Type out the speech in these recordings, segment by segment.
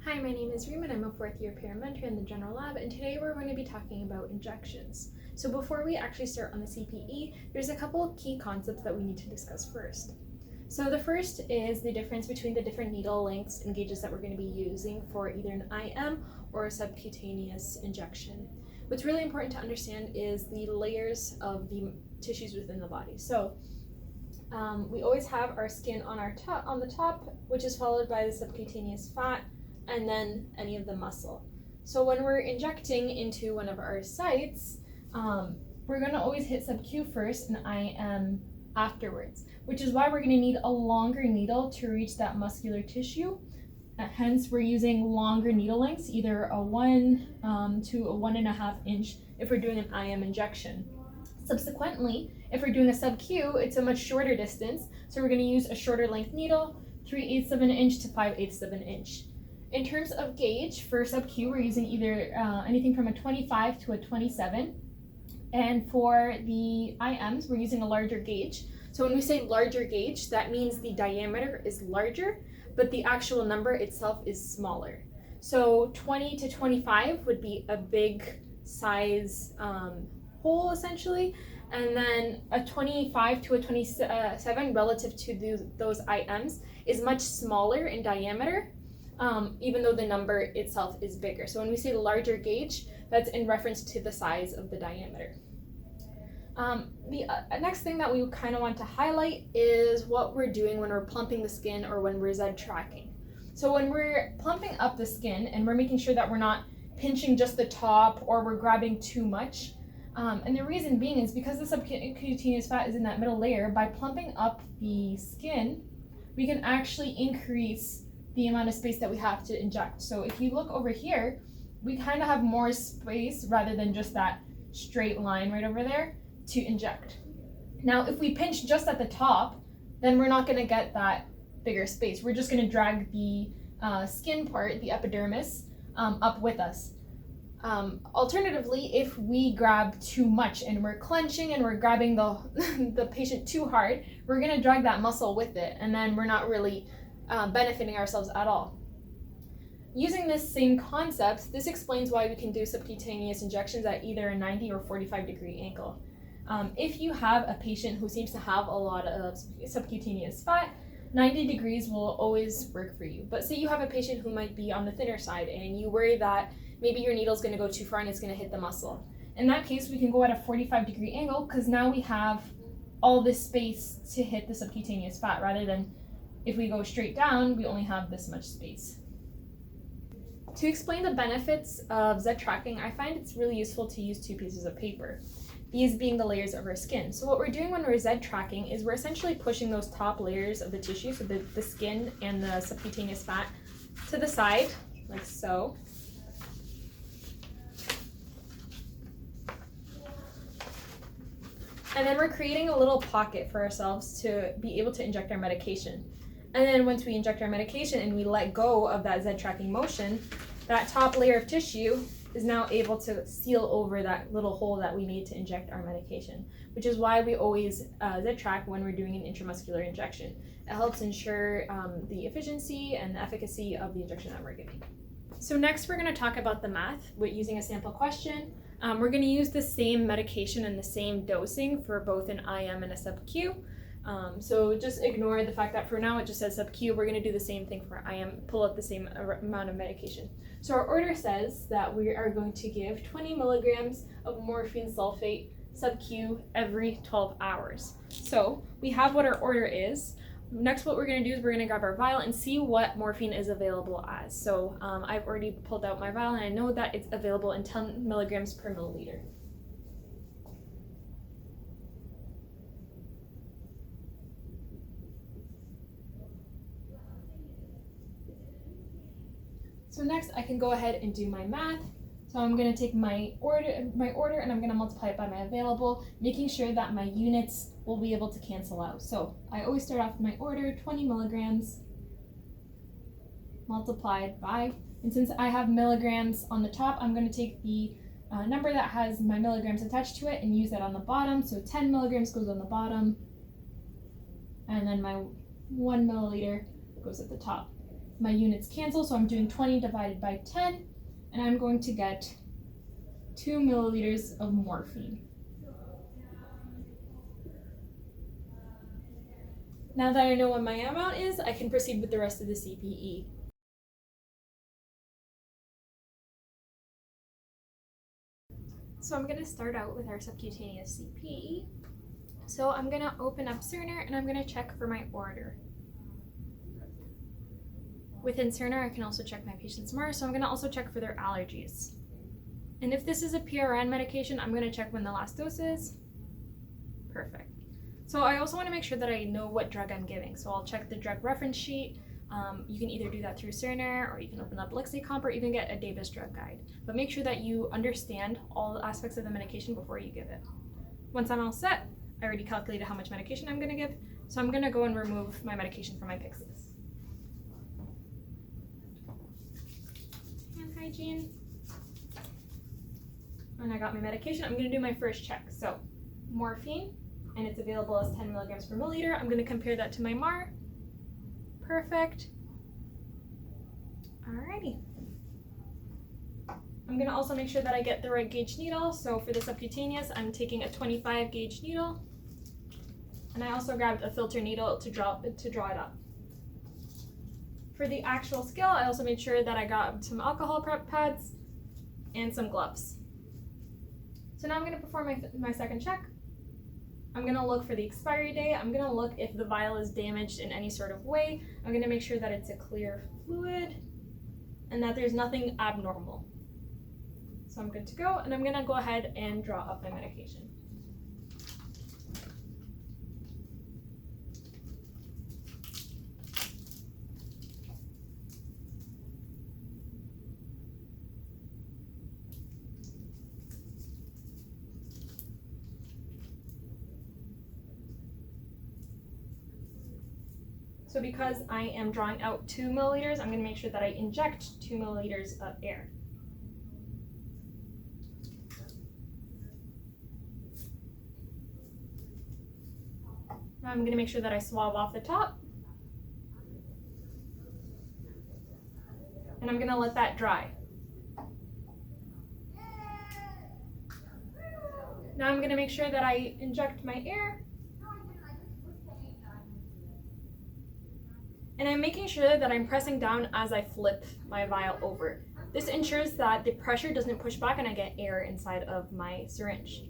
Hi, my name is Reem and I'm a fourth year paramedic in the general lab, and today we're going to be talking about injections. So before we actually start on the CPE, there's a couple of key concepts that we need to discuss first. So the first is the difference between the different needle lengths and gauges that we're going to be using for either an IM or a subcutaneous injection. What's really important to understand is the layers of the tissues within the body. So we always have our skin on the top, which is followed by the subcutaneous fat, and then any of the muscle. So when we're injecting into one of our sites, we're going to always hit sub-Q first and IM afterwards, which is why we're going to need a longer needle to reach that muscular tissue. Hence, we're using longer needle lengths, either a 1 to a 1.5 inch if we're doing an IM injection. Subsequently, if we're doing a sub-Q, it's a much shorter distance, so we're going to use a shorter length needle, 3/8 of an inch to 5/8 of an inch. In terms of gauge, for sub-Q, we're using either anything from a 25 to a 27. And for the IMs, we're using a larger gauge. So when we say larger gauge, that means the diameter is larger, but the actual number itself is smaller. So 20 to 25 would be a big size hole, essentially. And then a 25 to a 27 relative to those IMs is much smaller in diameter. Even though the number itself is bigger. So when we say larger gauge, that's in reference to the size of the diameter. The next thing that we kind of want to highlight is what we're doing when we're plumping the skin or when we're Z tracking. So when we're plumping up the skin and we're making sure that we're not pinching just the top or we're grabbing too much, and the reason being is because the subcutaneous fat is in that middle layer, by plumping up the skin, we can actually increase the amount of space that we have to inject. So if you look over here, we kind of have more space rather than just that straight line right over there to inject. Now, if we pinch just at the top, then we're not going to get that bigger space. We're just going to drag the skin part, the epidermis, up with us. Alternatively, if we grab too much and we're clenching and we're grabbing the patient too hard, we're going to drag that muscle with it, and then we're not really benefiting ourselves at all. Using this same concept, this explains why we can do subcutaneous injections at either a 90 or 45 degree angle. If you have a patient who seems to have a lot of subcutaneous fat, 90 degrees will always work for you. But say you have a patient who might be on the thinner side and you worry that maybe your needle is going to go too far and it's going to hit the muscle. In that case, we can go at a 45 degree angle because now we have all this space to hit the subcutaneous fat, rather than if we go straight down, we only have this much space. To explain the benefits of Z tracking, I find it's really useful to use two pieces of paper, these being the layers of our skin. So what we're doing when we're Z tracking is we're essentially pushing those top layers of the tissue, so the skin and the subcutaneous fat, to the side, like so. And then we're creating a little pocket for ourselves to be able to inject our medication. And then once we inject our medication and we let go of that Z tracking motion, that top layer of tissue is now able to seal over that little hole that we made to inject our medication, which is why we always Z track when we're doing an intramuscular injection. It helps ensure the efficiency and the efficacy of the injection that we're giving. So next we're going to talk about the math with using a sample question. We're going to use the same medication and the same dosing for both an IM and a sub-Q. So just ignore the fact that for now it just says sub-Q. We're going to do the same thing for IM, pull up the same amount of medication. So our order says that we are going to give 20 milligrams of morphine sulfate sub-Q every 12 hours. So we have what our order is. Next, what we're going to do is we're going to grab our vial and see what morphine is available as. So I've already pulled out my vial and I know that it's available in 10 milligrams per milliliter. So next I can go ahead and do my math. So I'm going to take my order and I'm going to multiply it by my available, making sure that my units will be able to cancel out. So I always start off with my order, 20 milligrams multiplied by, and since I have milligrams on the top, I'm going to take the number that has my milligrams attached to it and use that on the bottom. So 10 milligrams goes on the bottom, and then my 1 milliliter goes at the top. my units cancel, so I'm doing 20 divided by 10, and I'm going to get 2 milliliters of morphine. Now that I know what my amount is, I can proceed with the rest of the CPE. So I'm going to start out with our subcutaneous CPE. So I'm going to open up Cerner and I'm going to check for my order. Within Cerner, I can also check my patient's MAR, so I'm going to also check for their allergies. And if this is a PRN medication, I'm going to check when the last dose is. Perfect. So I also want to make sure that I know what drug I'm giving. So I'll check the drug reference sheet. You can either do that through Cerner, or you can open up Lexicomp, or even get a Davis drug guide. But make sure that you understand all aspects of the medication before you give it. Once I'm all set, I already calculated how much medication I'm going to give, so I'm going to go and remove my medication from my Pyxis. Hand hygiene. And I got my medication. I'm going to do my first check. So morphine, and it's available as 10 milligrams per milliliter. I'm going to compare that to my MAR. Perfect. Alrighty. I'm going to also make sure that I get the right gauge needle. So for the subcutaneous, I'm taking a 25 gauge needle. And I also grabbed a filter needle to draw it up. For the actual scale, I also made sure that I got some alcohol prep pads and some gloves. So now I'm going to perform my second check. I'm going to look for the expiry date. I'm going to look if the vial is damaged in any sort of way. I'm going to make sure that it's a clear fluid and that there's nothing abnormal. So I'm good to go, and I'm going to go ahead and draw up my medication. So because I am drawing out 2 milliliters, I'm going to make sure that I inject 2 milliliters of air. Now I'm going to make sure that I swab off the top. And I'm going to let that dry. Now I'm going to make sure that I inject my air. And I'm making sure that I'm pressing down as I flip my vial over. This ensures that the pressure doesn't push back and I get air inside of my syringe.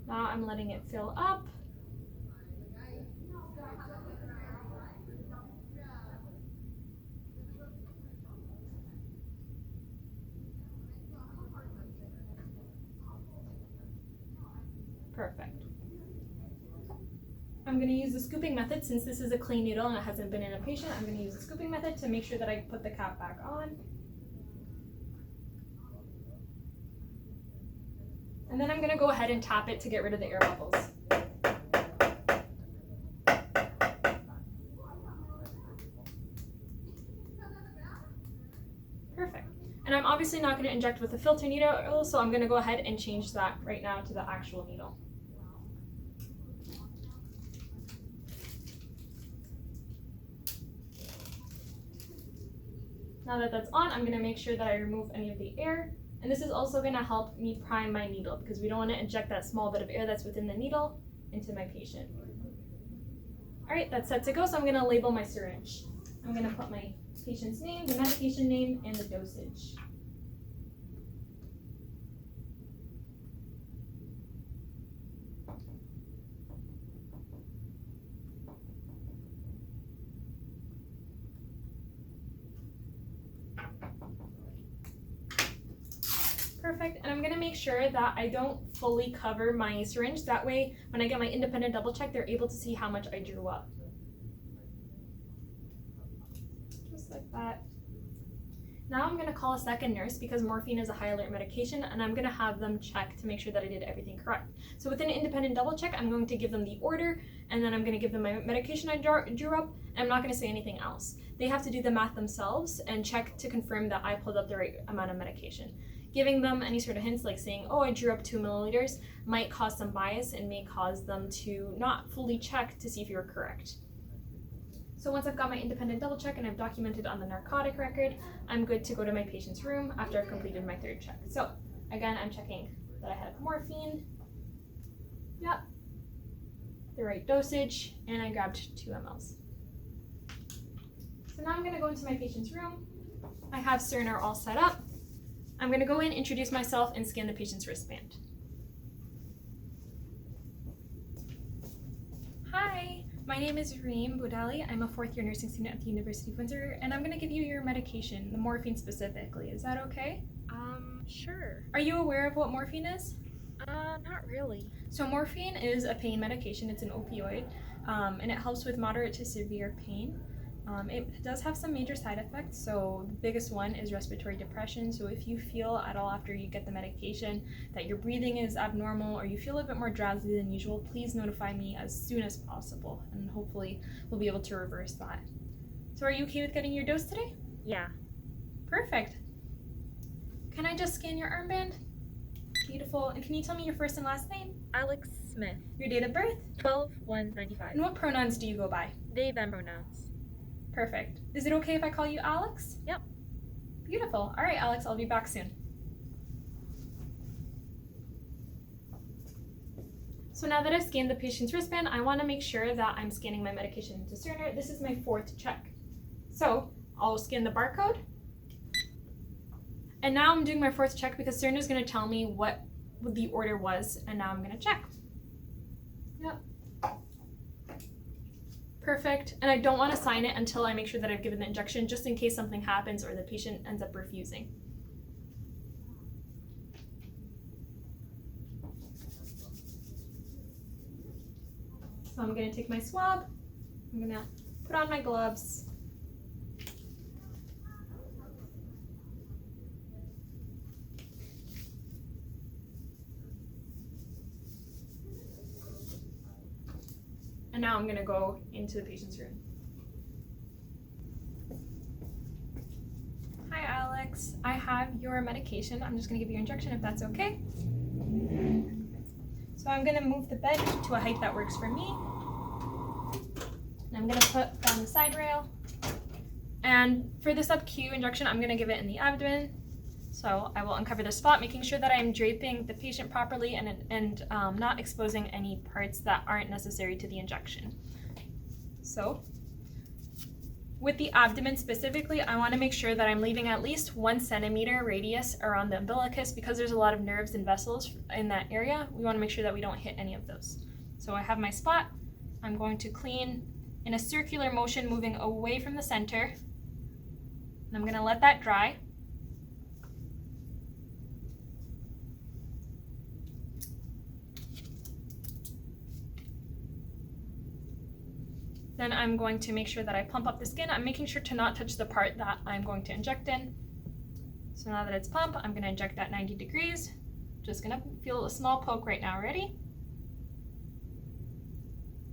Now I'm letting it fill up. Perfect. I'm going to use the scooping method since this is a clean needle and it hasn't been in a patient. I'm going to use the scooping method to make sure that I put the cap back on. And then I'm going to go ahead and tap it to get rid of the air bubbles. Perfect. And I'm obviously not going to inject with a filter needle, so I'm going to go ahead and change that right now to the actual needle. Now that that's on, I'm going to make sure that I remove any of the air. And this is also going to help me prime my needle because we don't want to inject that small bit of air that's within the needle into my patient. All right, that's set to go, so I'm going to label my syringe. I'm going to put my patient's name, the medication name, and the dosage. Perfect, and I'm going to make sure that I don't fully cover my syringe. That way, when I get my independent double check, they're able to see how much I drew up. Just like that. Now I'm going to call a second nurse because morphine is a high alert medication, and I'm going to have them check to make sure that I did everything correct. So with an independent double check, I'm going to give them the order, and then I'm going to give them my medication I drew up, and I'm not going to say anything else. They have to do the math themselves and check to confirm that I pulled up the right amount of medication. Giving them any sort of hints like saying, oh, I drew up 2 milliliters might cause some bias and may cause them to not fully check to see if you're correct. So once I've got my independent double check and I've documented on the narcotic record, I'm good to go to my patient's room after I've completed my third check. So again, I'm checking that I have morphine, yep, the right dosage, and I grabbed 2 mLs. So now I'm going to go into my patient's room. I have Cerner all set up. I'm going to go in, introduce myself, and scan the patient's wristband. Hi, my name is Reem Boudali. I'm a 4th year nursing student at the University of Windsor, and I'm going to give you your medication, the morphine specifically. Is that okay? Sure. Are you aware of what morphine is? Not really. So morphine is a pain medication. It's an opioid, and it helps with moderate to severe pain. It does have some major side effects. So the biggest one is respiratory depression. So if you feel at all after you get the medication that your breathing is abnormal or you feel a bit more drowsy than usual, please notify me as soon as possible, and hopefully we'll be able to reverse that. So are you okay with getting your dose today? Yeah. Perfect. Can I just scan your armband? Beautiful. And can you tell me your first and last name? Alex Smith. Your date of birth? 12/1/95. And what pronouns do you go by? They, them pronouns. Perfect. Is it okay if I call you Alex? Yep. Beautiful. All right, Alex, I'll be back soon. So now that I've scanned the patient's wristband, I want to make sure that I'm scanning my medication into Cerner. This is my 4th check. So I'll scan the barcode. And now I'm doing my 4th check because Cerner is going to tell me what the order was, and now I'm going to check. Yep. Perfect. And I don't want to sign it until I make sure that I've given the injection, just in case something happens or the patient ends up refusing. So I'm going to take my swab. I'm going to put on my gloves. And now I'm going to go into the patient's room. Hi, Alex. I have your medication. I'm just going to give you your injection if that's okay. So I'm going to move the bed to a height that works for me. And I'm going to put down the side rail. And for the sub-Q injection, I'm going to give it in the abdomen. So I will uncover the spot, making sure that I am draping the patient properly and not exposing any parts that aren't necessary to the injection. So with the abdomen specifically, I want to make sure that I'm leaving at least 1 centimeter radius around the umbilicus because there's a lot of nerves and vessels in that area. We want to make sure that we don't hit any of those. So I have my spot. I'm going to clean in a circular motion, moving away from the center. And I'm going to let that dry. Then I'm going to make sure that I plump up the skin. I'm making sure to not touch the part that I'm going to inject in. So now that it's plump, I'm going to inject at 90 degrees. Just going to feel a small poke right now. Ready?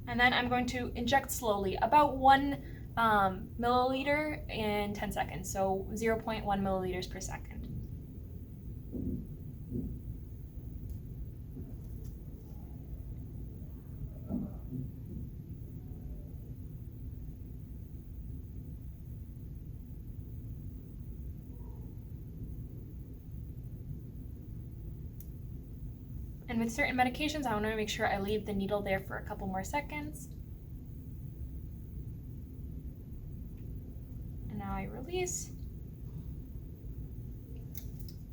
And then I'm going to inject slowly, about 1 milliliter in 10 seconds, so 0.1 milliliters per second. And with certain medications, I want to make sure I leave the needle there for a couple more seconds. And now I release.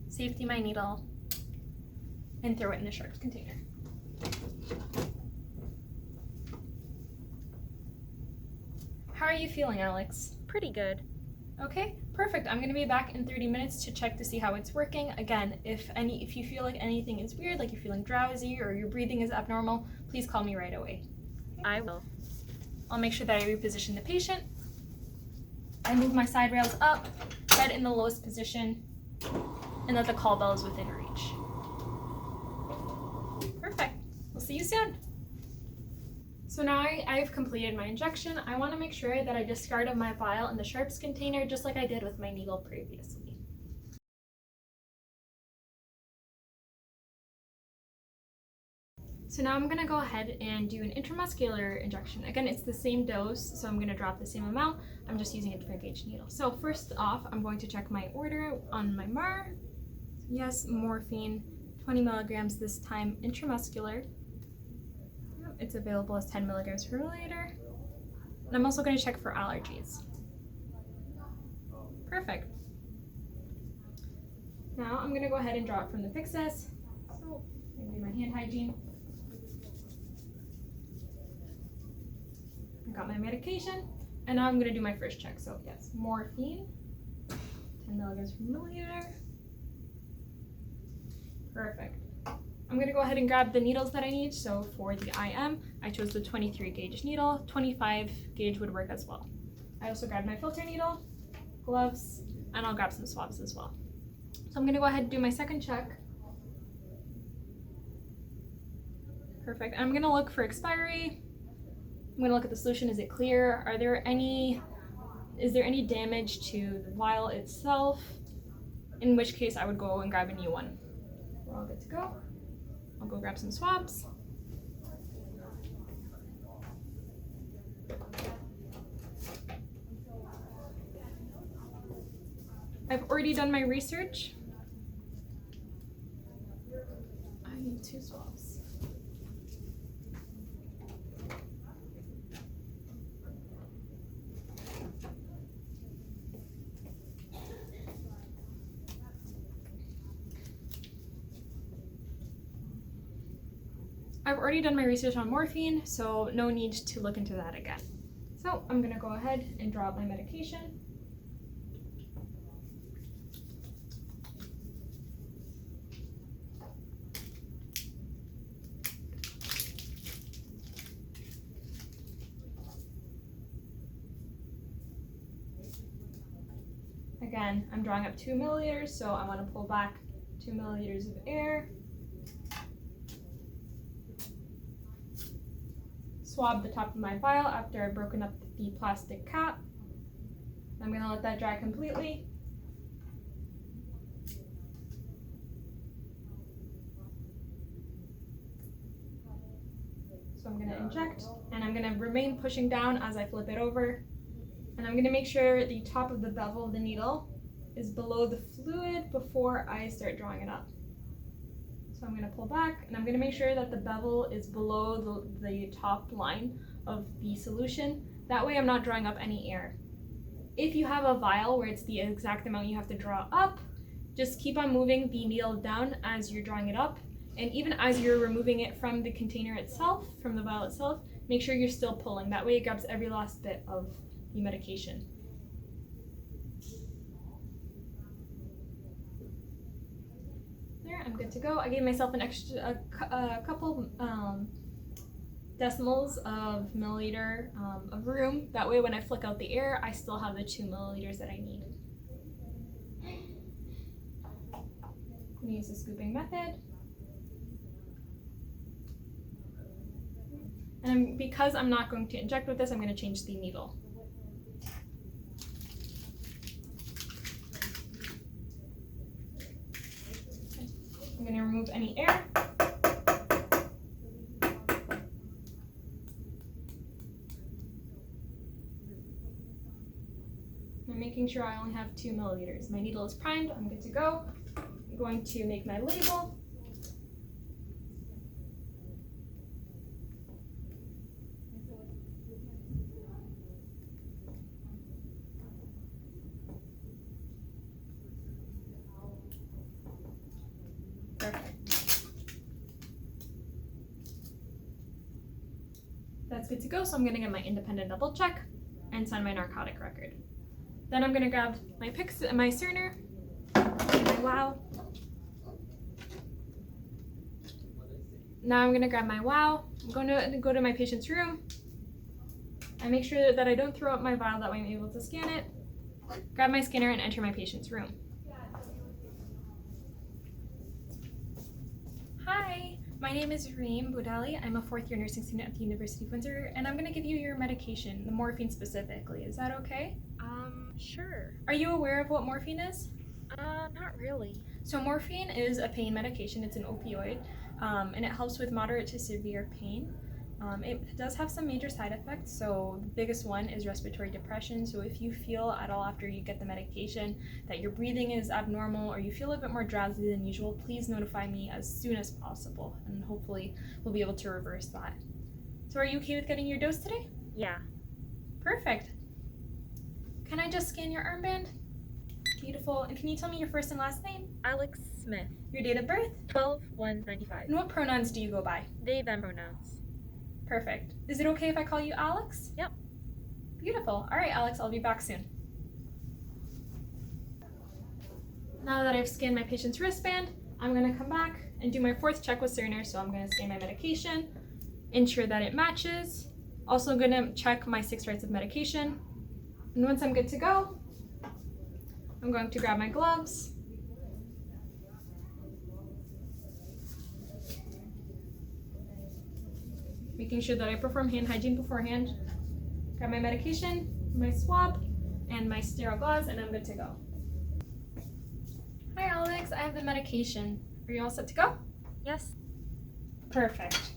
Safety my needle and throw it in the sharps container. How are you feeling, Alex? Pretty good. Okay, perfect. I'm going to be back in 30 minutes to check to see how it's working. Again, if you feel like anything is weird, like you're feeling drowsy or your breathing is abnormal, please call me right away. Okay? I will. I'll make sure that I reposition the patient. I move my side rails up, bed in the lowest position, and that the call bell is within reach. Perfect. We'll see you soon. So now I've completed my injection. I want to make sure that I discarded my vial in the sharps container just like I did with my needle previously. So now I'm gonna go ahead and do an intramuscular injection. Again, it's the same dose, so I'm gonna drop the same amount. I'm just using a different gauge needle. So first off, I'm going to check my order on my MAR. Yes, morphine, 20 milligrams this time intramuscular. It's available as 10 milligrams per milliliter. And I'm also gonna check for allergies. Perfect. Now I'm gonna go ahead and draw it from the Pyxis. So I'm gonna do my hand hygiene. I got my medication, and now I'm gonna do my first check. So yes, morphine, 10 milligrams per milliliter. Perfect. I'm gonna go ahead and grab the needles that I need. So for the IM, I chose the 23 gauge needle. 25 gauge would work as well. I also grabbed my filter needle, gloves, and I'll grab some swabs as well. So I'm gonna go ahead and do my second check. Perfect. I'm gonna look for expiry. I'm gonna look at the solution. Is it clear? Is there any damage to the vial itself? In which case I would go and grab a new one. We're all good to go. I'll go grab some swabs. I've already done my research. I need 2 swabs. I've already done my research on morphine, so no need to look into that again. So I'm gonna go ahead and draw up my medication. Again, I'm drawing up 2 milliliters, so I want to pull back 2 milliliters of air. Swab the top of my vial after I've broken up the plastic cap. I'm going to let that dry completely. So I'm going to inject, and I'm going to remain pushing down as I flip it over. And I'm going to make sure the top of the bevel of the needle is below the fluid before I start drawing it up. So I'm going to pull back, and I'm going to make sure that the bevel is below the top line of the solution. That way I'm not drawing up any air. If you have a vial where it's the exact amount you have to draw up, just keep on moving the needle down as you're drawing it up. And even as you're removing it from the container itself, from the vial itself, make sure you're still pulling. That way it grabs every last bit of the medication. There, I'm good to go. I gave myself an extra a couple decimals of milliliter of room. That way when I flick out the air, I still have the 2 milliliters that I need. I'm going to use the scooping method. And because I'm not going to inject with this, I'm going to change the needle. I'm going to remove any air. I'm making sure I only have 2 milliliters. My needle is primed. I'm good to go. I'm going to make my label. That's good to go, so I'm gonna get my independent double check and sign my narcotic record. Then I'm gonna grab my Cerner, my WOW. Now I'm gonna grab my WOW. I'm going to go to my patient's room. I make sure that I don't throw up my vial, that way I'm able to scan it. Grab my scanner and enter my patient's room. Hi, my name is Reem Boudali. I'm a 4th year nursing student at the University of Windsor, and I'm going to give you your medication, the morphine specifically. Is that okay? Sure. Are you aware of what morphine is? Not really. So morphine is a pain medication. It's an opioid. and it helps with moderate to severe pain. It does have some major side effects, so the biggest one is respiratory depression. So if you feel at all after you get the medication that your breathing is abnormal or you feel a bit more drowsy than usual, please notify me as soon as possible, and hopefully we'll be able to reverse that. So are you okay with getting your dose today? Yeah. Perfect. Can I just scan your armband? Beautiful. And can you tell me your first and last name? Alex Smith. Your date of birth? 12/1/95. And what pronouns do you go by? They, them pronouns. Perfect. Is it okay if I call you Alex? Yep. Beautiful. All right, Alex, I'll be back soon. Now that I've scanned my patient's wristband, I'm going to come back and do my fourth check with Cerner. So I'm going to scan my medication, ensure that it matches. Also going to check my 6 writes of medication. And once I'm good to go, I'm going to grab my gloves. Making sure that I perform hand hygiene beforehand. Grab my medication, my swab, and my sterile gauze, and I'm good to go. Hi Alex, I have the medication. Are you all set to go? Yes. Perfect.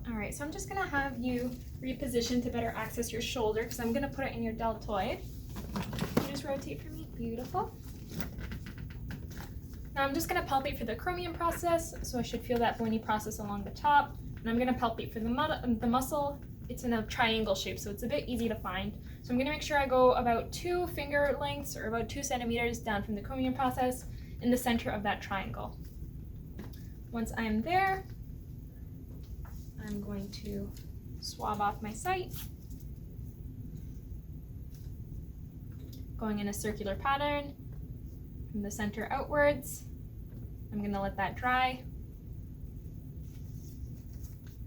All right, so I'm just gonna have you reposition to better access your shoulder because I'm gonna put it in your deltoid. Can you just rotate for me? Beautiful. Now I'm just gonna palpate for the chromium process, so I should feel that bony process along the top. And I'm gonna palpate for the muscle. It's in a triangle shape, so it's a bit easy to find. So I'm gonna make sure I go about 2 finger lengths or about 2 centimeters down from the chromium process in the center of that triangle. Once I'm there, I'm going to swab off my site, going in a circular pattern from the center outwards. I'm gonna let that dry.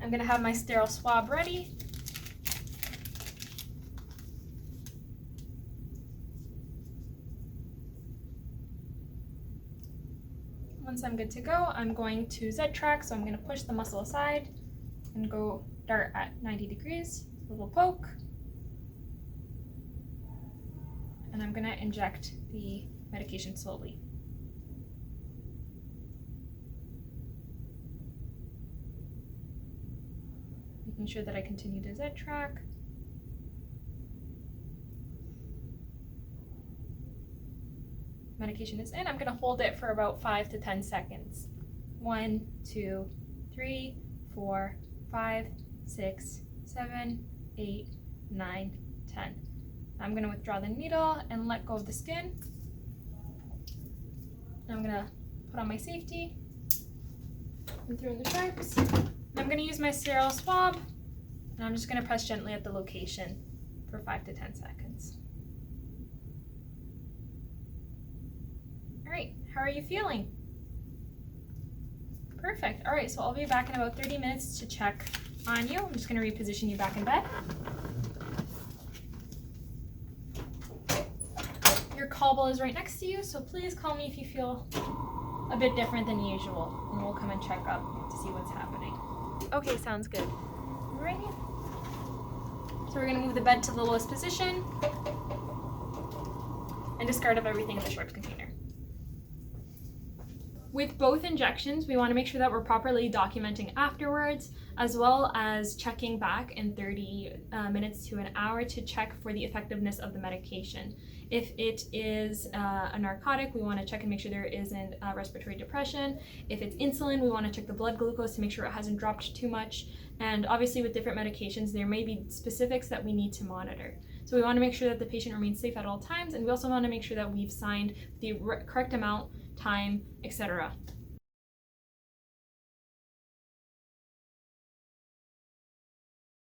I'm gonna have my sterile swab ready. Once I'm good to go, I'm going to Z-track, so I'm gonna push the muscle aside and go dart at 90 degrees, little poke. And I'm gonna inject the medication slowly. Making sure that I continue to Z-track. Medication is in. I'm going to hold it for about 5 to 10 seconds. 1, 2, 3, 4, 5, 6, 7, 8, 9, 10. I'm going to withdraw the needle and let go of the skin. I'm going to put on my safety and throw in the sharps. I'm going to use my sterile swab, and I'm just going to press gently at the location for 5 to 10 seconds. All right, how are you feeling? Perfect. All right, so I'll be back in about 30 minutes to check on you. I'm just going to reposition you back in bed. Your call bell is right next to you, so please call me if you feel a bit different than usual, and we'll come and check up to see what's happening. Okay, sounds good. Ready? So we're going to move the bed to the lowest position and discard of everything in the sharps container. With both injections, we want to make sure that we're properly documenting afterwards, as well as checking back in 30 minutes to an hour to check for the effectiveness of the medication. If it is a narcotic, we want to check and make sure there isn't respiratory depression. If it's insulin, we want to check the blood glucose to make sure it hasn't dropped too much. And obviously with different medications, there may be specifics that we need to monitor. So we want to make sure that the patient remains safe at all times, and we also want to make sure that we've signed the correct amount, time, etc.